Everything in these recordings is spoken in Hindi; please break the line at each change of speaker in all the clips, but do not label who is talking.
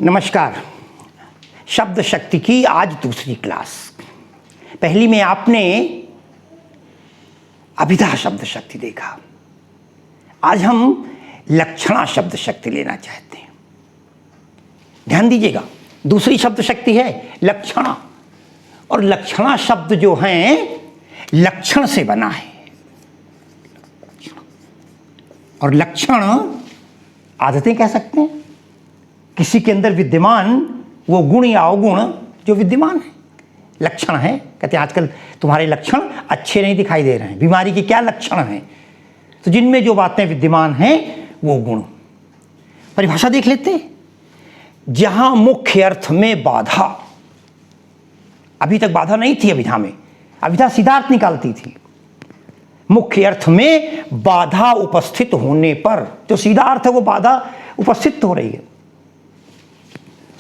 नमस्कार। शब्द शक्ति की आज दूसरी क्लास। पहली में आपने अभिधा शब्द शक्ति देखा। आज हम लक्षणा शब्द शक्ति लेना चाहते हैं। ध्यान दीजिएगा, दूसरी शब्द शक्ति है लक्षणा, और लक्षणा शब्द जो है लक्षण से बना है। और लक्षण आदतें कह सकते हैं, किसी के अंदर विद्यमान वो गुण या अवगुण जो विद्यमान है, लक्षण है। कहते हैं आजकल तुम्हारे लक्षण अच्छे नहीं दिखाई दे रहे हैं। बीमारी के क्या लक्षण हैं? तो जिनमें जो बातें विद्यमान हैं वो गुण। परिभाषा देख लेते हैं। जहां मुख्य अर्थ में बाधा, अभी तक बाधा नहीं थी अभिधा में, अभिधा सीधा अर्थ निकालती थी। मुख्य अर्थ में बाधा उपस्थित होने पर, जो सीधा अर्थ है वो बाधा उपस्थित हो रही है,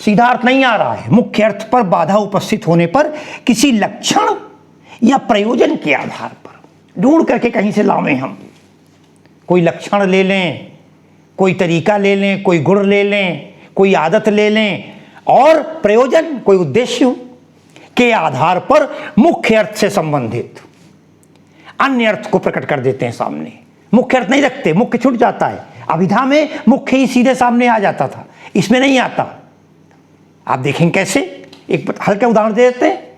सीधा अर्थ नहीं आ रहा है। मुख्य अर्थ पर बाधा उपस्थित होने पर किसी लक्षण या प्रयोजन के आधार पर ढूंढ करके कहीं से लावें हम। कोई लक्षण ले लें, कोई तरीका ले लें, कोई गुण ले लें, कोई आदत ले लें, और प्रयोजन कोई उद्देश्य के आधार पर मुख्य अर्थ से संबंधित अन्य अर्थ को प्रकट कर देते हैं सामने। मुख्य अर्थ नहीं रखते, मुख्य छूट जाता है। अभिधा में मुख्य ही सीधे सामने आ जाता था, इसमें नहीं आता। आप देखेंगे कैसे, एक हल्का उदाहरण दे देते हैं।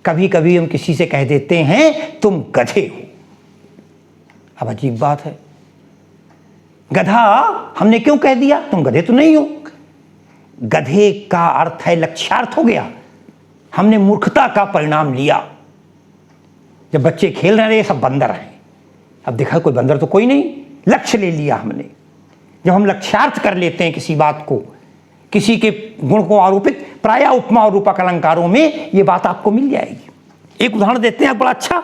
कभी कभी हम किसी से कह देते हैं तुम गधे हो। अब अजीब बात है, गधा हमने क्यों कह दिया? तुम गधे तो नहीं हो। गधे का अर्थ है लक्ष्यार्थ हो गया। हमने मूर्खता का परिणाम लिया। जब बच्चे खेल रहे हैं सब बंदर हैं, अब देखा कोई बंदर तो कोई नहीं, लक्ष्य ले लिया हमने। जब हम लक्ष्यार्थ कर लेते हैं किसी बात को, किसी के गुण को आरोपित, प्रायः उपमा और रूपक अलंकारों में ये बात आपको मिल जाएगी। एक उदाहरण देते हैं बड़ा अच्छा।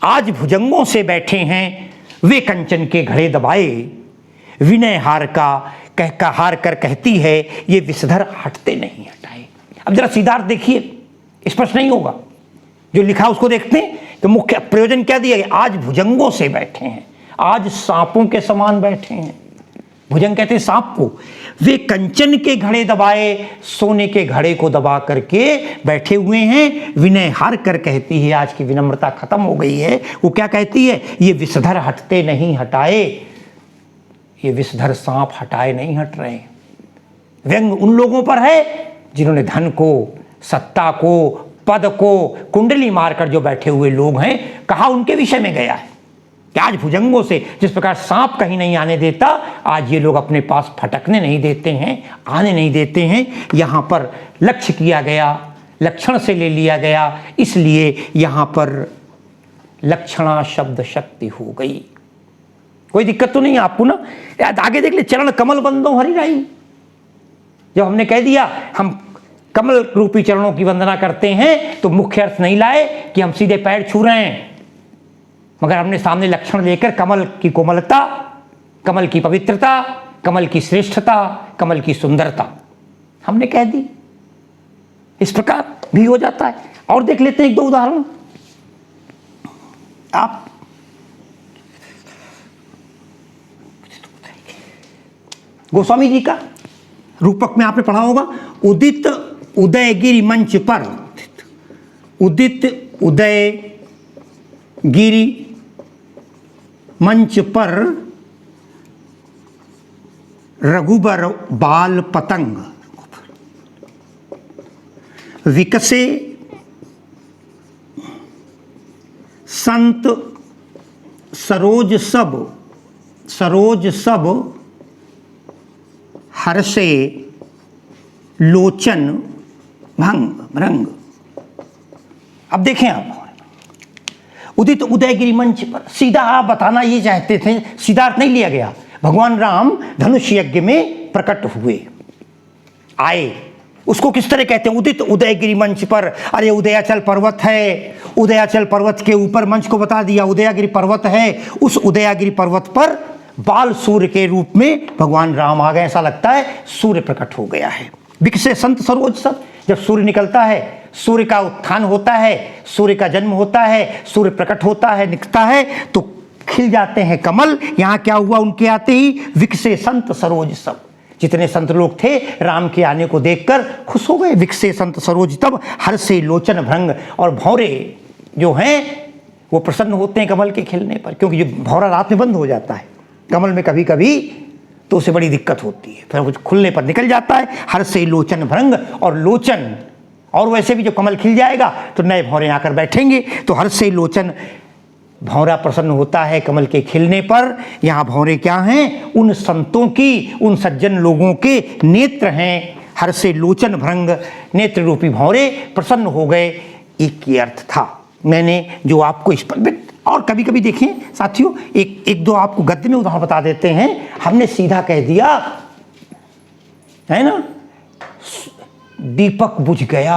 आज भुजंगों से बैठे हैं वे कंचन के घड़े दबाए, विनय हार कर कहती है ये विषधर हटते नहीं हटाए। अब जरा सीधा अर्थ देखिए, स्पष्ट नहीं होगा। जो लिखा उसको देखते हैं तो मुख्य प्रयोजन क्या दिया गया? आज भुजंगों से बैठे हैं, आज सांपों के समान बैठे हैं। भुजंग कहते हैं सांप को। वे कंचन के घड़े दबाए, सोने के घड़े को दबा करके बैठे हुए हैं। विनय हार कर कहती है, आज की विनम्रता खत्म हो गई है। वो क्या कहती है? ये विषधर हटते नहीं हटाए। ये विषधर सांप हटाए नहीं हट रहे। व्यंग उन लोगों पर है जिन्होंने धन को, सत्ता को, पद को कुंडली मारकर जो बैठे हुए लोग हैं। कहा उनके विषय में गया है कि आज भुजंगों से जिस प्रकार सांप कहीं नहीं आने देता, आज ये लोग अपने पास फटकने नहीं देते हैं, आने नहीं देते हैं। यहाँ पर लक्ष्य किया गया, लक्षण से ले लिया गया, इसलिए यहाँ पर लक्षणा शब्द शक्ति हो गई। कोई दिक्कत तो नहीं है आपको ना? आगे देख ले, चरण कमल बंदो हरिराई। जब हमने कह दिया हम कमल रूपी चरणों की वंदना करते हैं, तो मुख्य अर्थ नहीं लाए कि हम सीधे पैर छू रहे हैं, मगर हमने सामने लक्षण लेकर कमल की कोमलता, कमल की पवित्रता, कमल की श्रेष्ठता, कमल की सुंदरता हमने कह दी। इस प्रकार भी हो जाता है। और देख लेते हैं एक दो उदाहरण। आप गोस्वामी जी का रूपक में आपने पढ़ा होगा। उदित उदयगिरि मंच पर, उदित उदयगिरि मंच पर रघुबर बाल पतंग, विकसे संत सरोज सब हर्षे लोचन भंग। अब देखें आप, उदित उदयगिरि मंच पर, सीधा आप बताना ये चाहते थे, सीधा अर्थ नहीं लिया गया। भगवान राम धनुष यज्ञ में प्रकट हुए, आए। उसको किस तरह कहते हैं? उदित उदयगिरि मंच पर। अरे उदयाचल पर्वत है, उदयाचल पर्वत के ऊपर मंच को बता दिया उदयगिरि पर्वत है। उस उदयगिरि पर्वत पर बाल सूर्य के रूप में भगवान राम आ गए। ऐसा लगता है सूर्य प्रकट हो गया है। विकसे संत सरोज सब, जब सूर्य निकलता है, सूर्य का उत्थान होता है, सूर्य का जन्म होता है, सूर्य प्रकट होता है, निकलता है, तो खिल जाते हैं कमल। यहाँ क्या हुआ? उनके आते ही विकसे संत सरोज सब, जितने संत लोग थे राम के आने को देखकर खुश हो गए। विकसे संत सरोज तब हर्षे लोचन भृंग, और भौरे जो हैं वो प्रसन्न होते हैं कमल के खिलने पर, क्योंकि जो भौरा रात में बंद हो जाता है कमल में कभी कभी तो उसे बड़ी दिक्कत होती है, फिर वो खुलने पर निकल जाता है। हर्षे लोचन भृंग, और लोचन, और वैसे भी जब कमल खिल जाएगा तो नए भौरे आकर बैठेंगे, तो हर्षे लोचन, भौरा प्रसन्न होता है कमल के खिलने पर। यहाँ भौरे क्या हैं? उन संतों की, उन सज्जन लोगों के नेत्र हैं। हर्षे लोचन भृंग, नेत्र रूपी भौरे प्रसन्न हो गए, एक ये अर्थ था मैंने जो आपको इस पर। और कभी कभी देखें साथियों, एक दो आपको गद्य में उदाहरण बता देते हैं। हमने सीधा कह दिया है ना, दीपक बुझ गया।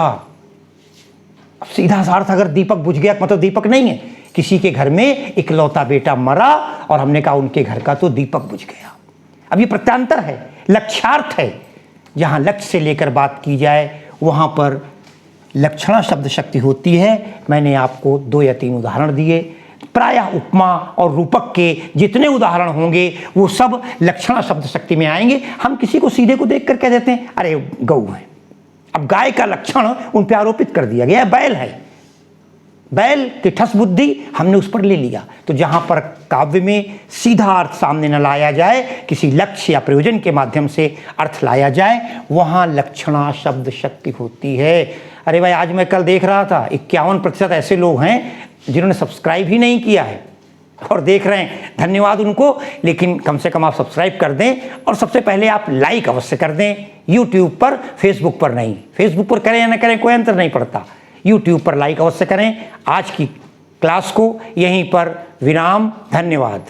अब सीधा सा अर्थ अगर दीपक बुझ गया मतलब दीपक नहीं है, किसी के घर में इकलौता बेटा मरा और हमने कहा उनके घर का तो दीपक बुझ गया। अब ये प्रत्यांतर है, लक्ष्यार्थ है। जहां लक्ष्य से लेकर बात की जाए वहां पर लक्षणा शब्द शक्ति होती है। मैंने आपको 2 या 3 उदाहरण दिए। प्रायः उपमा और रूपक के जितने उदाहरण होंगे वो सब लक्षणा शब्द शक्ति में आएंगे। हम किसी को सीधे को देखकर कह देते हैं अरे गऊ है। अब गाय का लक्षण उन पर आरोपित कर दिया गया, बैल है, बैल की ठस बुद्धि हमने उस पर ले लिया। तो जहां पर काव्य में सीधा अर्थ सामने न लाया जाए, किसी लक्ष्य या प्रयोजन के माध्यम से अर्थ लाया जाए, वहां लक्षणा शब्द शक्ति होती है। अरे भाई, आज मैं कल देख रहा था 51% ऐसे लोग हैं जिन्होंने सब्सक्राइब ही नहीं किया है और देख रहे हैं, धन्यवाद उनको। लेकिन कम से कम आप सब्सक्राइब कर दें, और सबसे पहले आप लाइक अवश्य कर दें। यूट्यूब पर, फेसबुक पर नहीं। फेसबुक पर करें या न करें कोई अंतर नहीं पड़ता, यूट्यूब पर लाइक अवश्य करें। आज की क्लास को यहीं पर विराम। धन्यवाद।